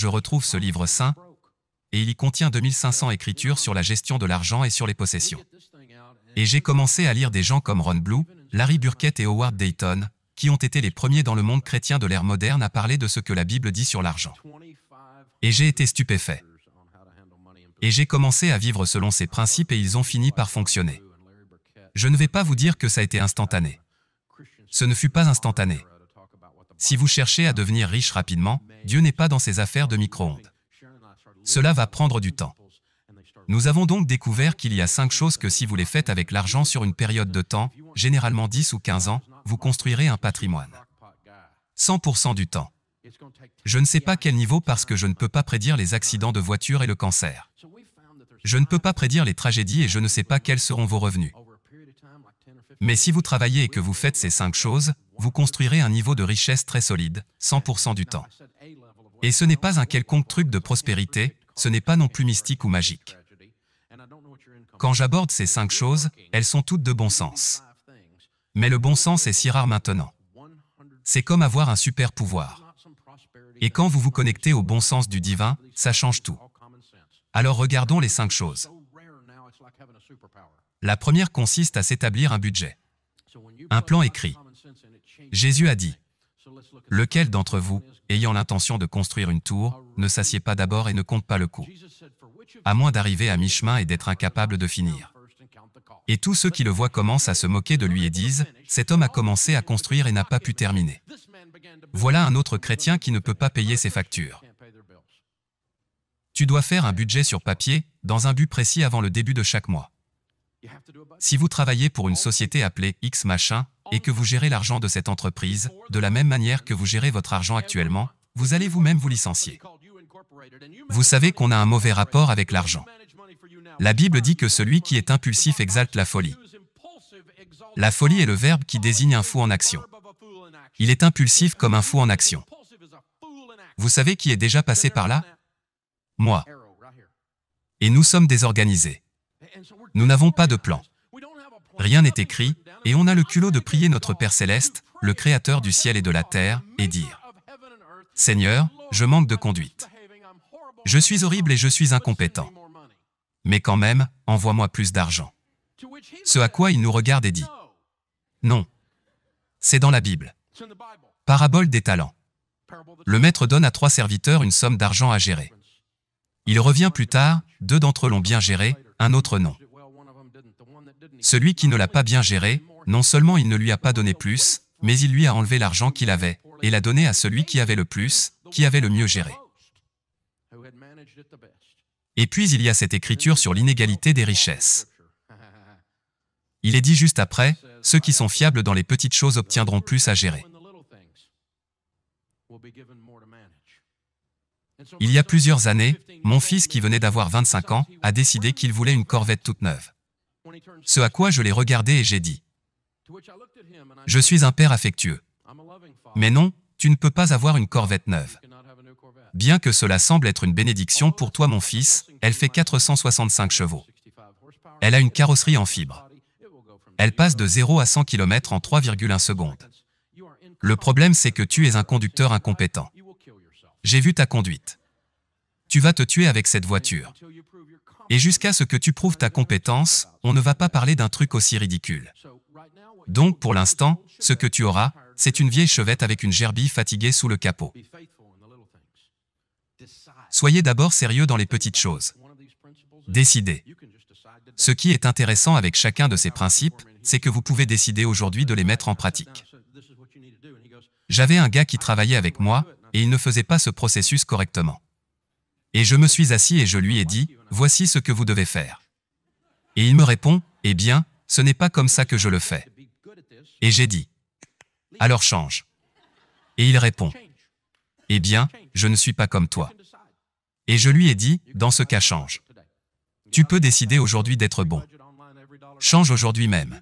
je retrouve ce livre saint, et il y contient 2500 écritures sur la gestion de l'argent et sur les possessions. Et j'ai commencé à lire des gens comme Ron Blue, Larry Burkett et Howard Dayton, qui ont été les premiers dans le monde chrétien de l'ère moderne à parler de ce que la Bible dit sur l'argent. Et j'ai été stupéfait. Et j'ai commencé à vivre selon ces principes et ils ont fini par fonctionner. Je ne vais pas vous dire que ça a été instantané. Ce ne fut pas instantané. Si vous cherchez à devenir riche rapidement, Dieu n'est pas dans ces affaires de micro-ondes. Cela va prendre du temps. Nous avons donc découvert qu'il y a 5 choses que si vous les faites avec l'argent sur une période de temps, généralement 10 ou 15 ans, vous construirez un patrimoine. 100% du temps. Je ne sais pas quel niveau parce que je ne peux pas prédire les accidents de voiture et le cancer. Je ne peux pas prédire les tragédies et je ne sais pas quels seront vos revenus. Mais si vous travaillez et que vous faites ces 5 choses, vous construirez un niveau de richesse très solide, 100% du temps. Et ce n'est pas un quelconque truc de prospérité, ce n'est pas non plus mystique ou magique. Quand j'aborde ces 5 choses, elles sont toutes de bon sens. Mais le bon sens est si rare maintenant. C'est comme avoir un super pouvoir. Et quand vous vous connectez au bon sens du divin, ça change tout. Alors regardons les 5 choses. La première consiste à s'établir un budget. Un plan écrit. Jésus a dit, « Lequel d'entre vous, ayant l'intention de construire une tour, ne s'assied pas d'abord et ne compte pas le coût, à moins d'arriver à mi-chemin et d'être incapable de finir. » Et tous ceux qui le voient commencent à se moquer de lui et disent, « Cet homme a commencé à construire et n'a pas pu terminer. » Voilà un autre chrétien qui ne peut pas payer ses factures. Tu dois faire un budget sur papier, dans un but précis avant le début de chaque mois. Si vous travaillez pour une société appelée X machin, et que vous gérez l'argent de cette entreprise, de la même manière que vous gérez votre argent actuellement, vous allez vous-même vous licencier. Vous savez qu'on a un mauvais rapport avec l'argent. La Bible dit que celui qui est impulsif exalte la folie. La folie est le verbe qui désigne un fou en action. Il est impulsif comme un fou en action. Vous savez qui est déjà passé par là? Moi. Et nous sommes désorganisés. Nous n'avons pas de plan. Rien n'est écrit, et on a le culot de prier notre Père Céleste, le Créateur du ciel et de la terre, et dire « Seigneur, je manque de conduite. Je suis horrible et je suis incompétent. Mais quand même, envoie-moi plus d'argent. » Ce à quoi il nous regarde et dit « Non. C'est dans la Bible. Parabole des talents. Le maître donne à 3 serviteurs une somme d'argent à gérer. Il revient plus tard, 2 d'entre eux l'ont bien géré, un autre non. Celui qui ne l'a pas bien géré, non seulement il ne lui a pas donné plus, mais il lui a enlevé l'argent qu'il avait, et l'a donné à celui qui avait le plus, qui avait le mieux géré. Et puis il y a cette écriture sur l'inégalité des richesses. Il est dit juste après, ceux qui sont fiables dans les petites choses obtiendront plus à gérer. Il y a plusieurs années, mon fils qui venait d'avoir 25 ans, a décidé qu'il voulait une Corvette toute neuve. Ce à quoi je l'ai regardé et j'ai dit, « Je suis un père affectueux. Mais non, tu ne peux pas avoir une Corvette neuve. Bien que cela semble être une bénédiction pour toi mon fils, elle fait 465 chevaux. Elle a une carrosserie en fibre. Elle passe de 0 à 100 km en 3,1 secondes. Le problème c'est que tu es un conducteur incompétent. J'ai vu ta conduite. Tu vas te tuer avec cette voiture. Et jusqu'à ce que tu prouves ta compétence, on ne va pas parler d'un truc aussi ridicule. Donc pour l'instant, ce que tu auras, c'est une vieille chevette avec une gerbille fatiguée sous le capot. Soyez d'abord sérieux dans les petites choses. Décidez. Ce qui est intéressant avec chacun de ces principes, c'est que vous pouvez décider aujourd'hui de les mettre en pratique. J'avais un gars qui travaillait avec moi, et il ne faisait pas ce processus correctement. Et je me suis assis et je lui ai dit, « Voici ce que vous devez faire. » Et il me répond, « Eh bien, ce n'est pas comme ça que je le fais. » Et j'ai dit, « Alors change. » Et il répond, « Eh bien, je ne suis pas comme toi. » Et je lui ai dit, « Dans ce cas, change. Tu peux décider aujourd'hui d'être bon. Change aujourd'hui même. »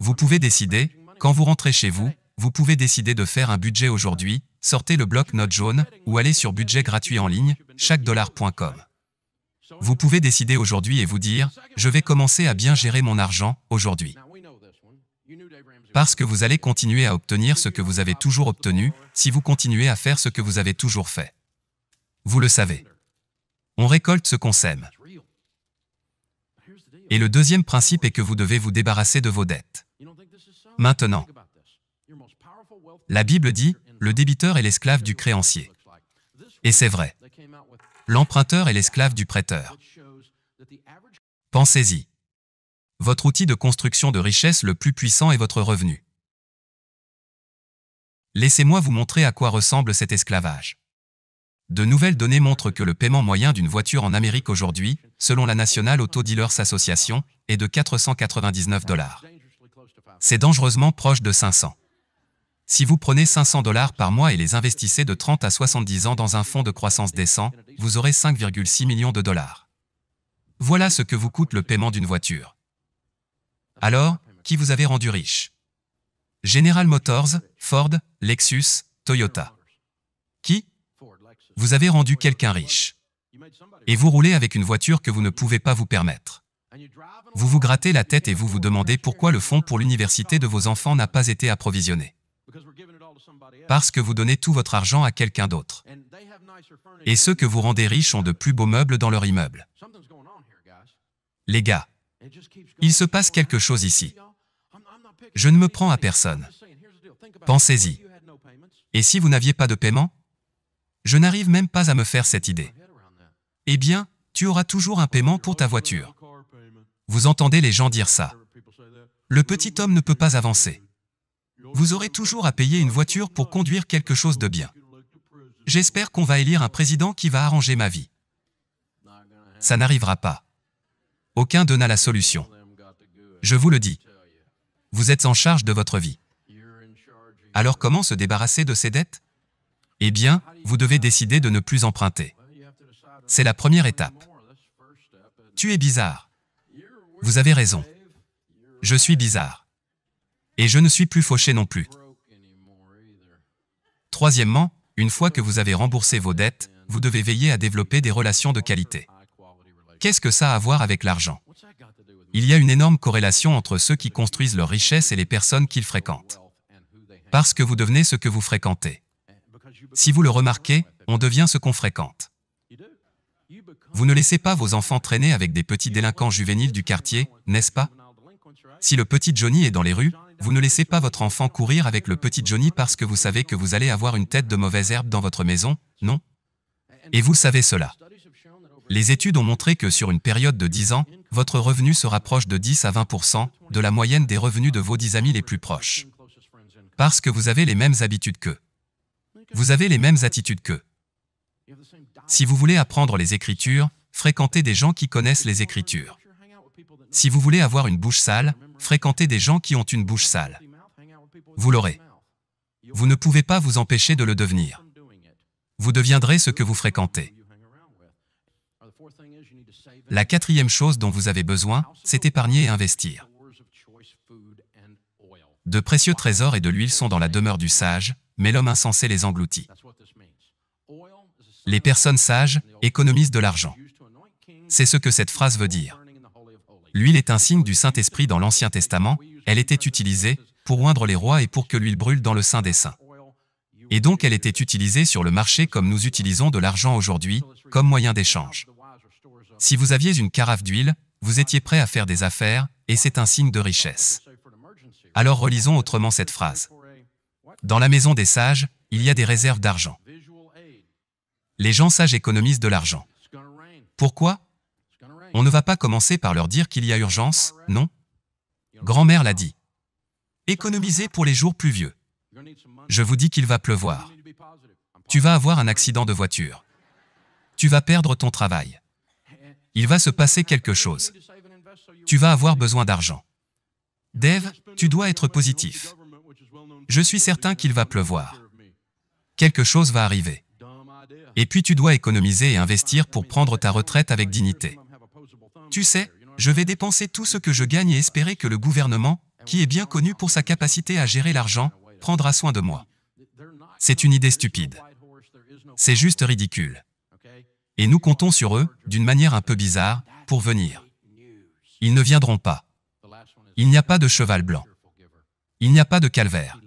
Vous pouvez décider, quand vous rentrez chez vous, vous pouvez décider de faire un budget aujourd'hui, sortez le bloc-notes jaune, ou allez sur budget gratuit en ligne, chaquedollar.com. Vous pouvez décider aujourd'hui et vous dire, je vais commencer à bien gérer mon argent, aujourd'hui. Parce que vous allez continuer à obtenir ce que vous avez toujours obtenu, si vous continuez à faire ce que vous avez toujours fait. Vous le savez. On récolte ce qu'on sème. Et le deuxième principe est que vous devez vous débarrasser de vos dettes. Maintenant, la Bible dit, le débiteur est l'esclave du créancier. Et c'est vrai. L'emprunteur est l'esclave du prêteur. Pensez-y. Votre outil de construction de richesse le plus puissant est votre revenu. Laissez-moi vous montrer à quoi ressemble cet esclavage. De nouvelles données montrent que le paiement moyen d'une voiture en Amérique aujourd'hui, selon la National Auto Dealers Association, est de 499 $. C'est dangereusement proche de 500. Si vous prenez 500 $ par mois et les investissez de 30 à 70 ans dans un fonds de croissance décent, vous aurez 5,6 millions de dollars. Voilà ce que vous coûte le paiement d'une voiture. Alors, qui vous avez rendu riche? General Motors, Ford, Lexus, Toyota. Qui? Vous avez rendu quelqu'un riche. Et vous roulez avec une voiture que vous ne pouvez pas vous permettre. Vous vous grattez la tête et vous vous demandez pourquoi le fonds pour l'université de vos enfants n'a pas été approvisionné. Parce que vous donnez tout votre argent à quelqu'un d'autre. Et ceux que vous rendez riches ont de plus beaux meubles dans leur immeuble. Les gars, il se passe quelque chose ici. Je ne me prends à personne. Pensez-y. Et si vous n'aviez pas de paiement? Je n'arrive même pas à me faire cette idée. Eh bien, tu auras toujours un paiement pour ta voiture. Vous entendez les gens dire ça. Le petit homme ne peut pas avancer. Vous aurez toujours à payer une voiture pour conduire quelque chose de bien. J'espère qu'on va élire un président qui va arranger ma vie. Ça n'arrivera pas. Aucun d'eux n'a la solution. Je vous le dis. Vous êtes en charge de votre vie. Alors comment se débarrasser de ces dettes? Eh bien, vous devez décider de ne plus emprunter. C'est la première étape. Tu es bizarre. Vous avez raison. Je suis bizarre. Et je ne suis plus fauché non plus. Troisièmement, une fois que vous avez remboursé vos dettes, vous devez veiller à développer des relations de qualité. Qu'est-ce que ça a à voir avec l'argent? Il y a une énorme corrélation entre ceux qui construisent leur richesse et les personnes qu'ils fréquentent. Parce que vous devenez ce que vous fréquentez. Si vous le remarquez, on devient ce qu'on fréquente. Vous ne laissez pas vos enfants traîner avec des petits délinquants juvéniles du quartier, n'est-ce pas? Si le petit Johnny est dans les rues, vous ne laissez pas votre enfant courir avec le petit Johnny parce que vous savez que vous allez avoir une tête de mauvaise herbe dans votre maison, non? Et vous savez cela. Les études ont montré que sur une période de 10 ans, votre revenu se rapproche de 10 à 20% de la moyenne des revenus de vos 10 amis les plus proches. Parce que vous avez les mêmes habitudes qu'eux. Vous avez les mêmes attitudes qu'eux. Si vous voulez apprendre les Écritures, fréquentez des gens qui connaissent les Écritures. Si vous voulez avoir une bouche sale, fréquentez des gens qui ont une bouche sale. Vous l'aurez. Vous ne pouvez pas vous empêcher de le devenir. Vous deviendrez ce que vous fréquentez. La quatrième chose dont vous avez besoin, c'est épargner et investir. De précieux trésors et de l'huile sont dans la demeure du sage, mais l'homme insensé les engloutit. Les personnes sages économisent de l'argent. C'est ce que cette phrase veut dire. L'huile est un signe du Saint-Esprit dans l'Ancien Testament, elle était utilisée pour oindre les rois et pour que l'huile brûle dans le Saint des Saints. Et donc elle était utilisée sur le marché comme nous utilisons de l'argent aujourd'hui, comme moyen d'échange. Si vous aviez une carafe d'huile, vous étiez prêt à faire des affaires, et c'est un signe de richesse. Alors relisons autrement cette phrase. Dans la maison des sages, il y a des réserves d'argent. Les gens sages économisent de l'argent. Pourquoi? On ne va pas commencer par leur dire qu'il y a urgence, non? Grand-mère l'a dit. Économisez pour les jours pluvieux. Je vous dis qu'il va pleuvoir. Tu vas avoir un accident de voiture. Tu vas perdre ton travail. Il va se passer quelque chose. Tu vas avoir besoin d'argent. Dave, tu dois être positif. Je suis certain qu'il va pleuvoir. Quelque chose va arriver. Et puis tu dois économiser et investir pour prendre ta retraite avec dignité. Tu sais, je vais dépenser tout ce que je gagne et espérer que le gouvernement, qui est bien connu pour sa capacité à gérer l'argent, prendra soin de moi. C'est une idée stupide. C'est juste ridicule. Et nous comptons sur eux, d'une manière un peu bizarre, pour venir. Ils ne viendront pas. Il n'y a pas de cheval blanc. Il n'y a pas de calvaire.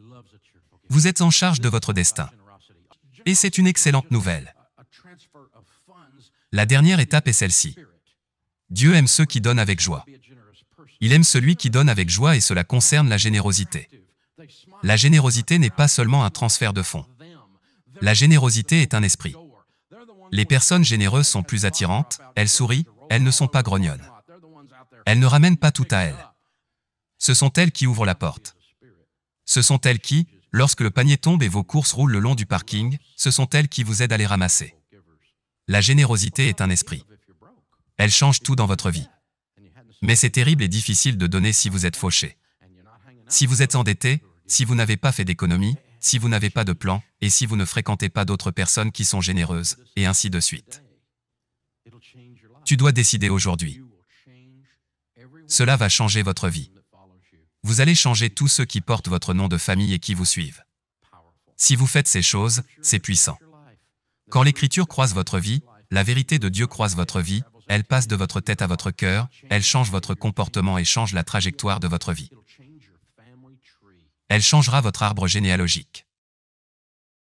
Vous êtes en charge de votre destin. Et c'est une excellente nouvelle. La dernière étape est celle-ci. Dieu aime ceux qui donnent avec joie. Il aime celui qui donne avec joie et cela concerne la générosité. La générosité n'est pas seulement un transfert de fonds. La générosité est un esprit. Les personnes généreuses sont plus attirantes, elles sourient, elles ne sont pas grognonnes. Elles ne ramènent pas tout à elles. Ce sont elles qui ouvrent la porte. Ce sont elles qui, lorsque le panier tombe et vos courses roulent le long du parking, ce sont elles qui vous aident à les ramasser. La générosité est un esprit. Elle change tout dans votre vie. Mais c'est terrible et difficile de donner si vous êtes fauché. Si vous êtes endetté, si vous n'avez pas fait d'économie, si vous n'avez pas de plan, et si vous ne fréquentez pas d'autres personnes qui sont généreuses, et ainsi de suite. Tu dois décider aujourd'hui. Cela va changer votre vie. Vous allez changer tous ceux qui portent votre nom de famille et qui vous suivent. Si vous faites ces choses, c'est puissant. Quand l'Écriture croise votre vie, la vérité de Dieu croise votre vie, elle passe de votre tête à votre cœur, elle change votre comportement et change la trajectoire de votre vie. Elle changera votre arbre généalogique.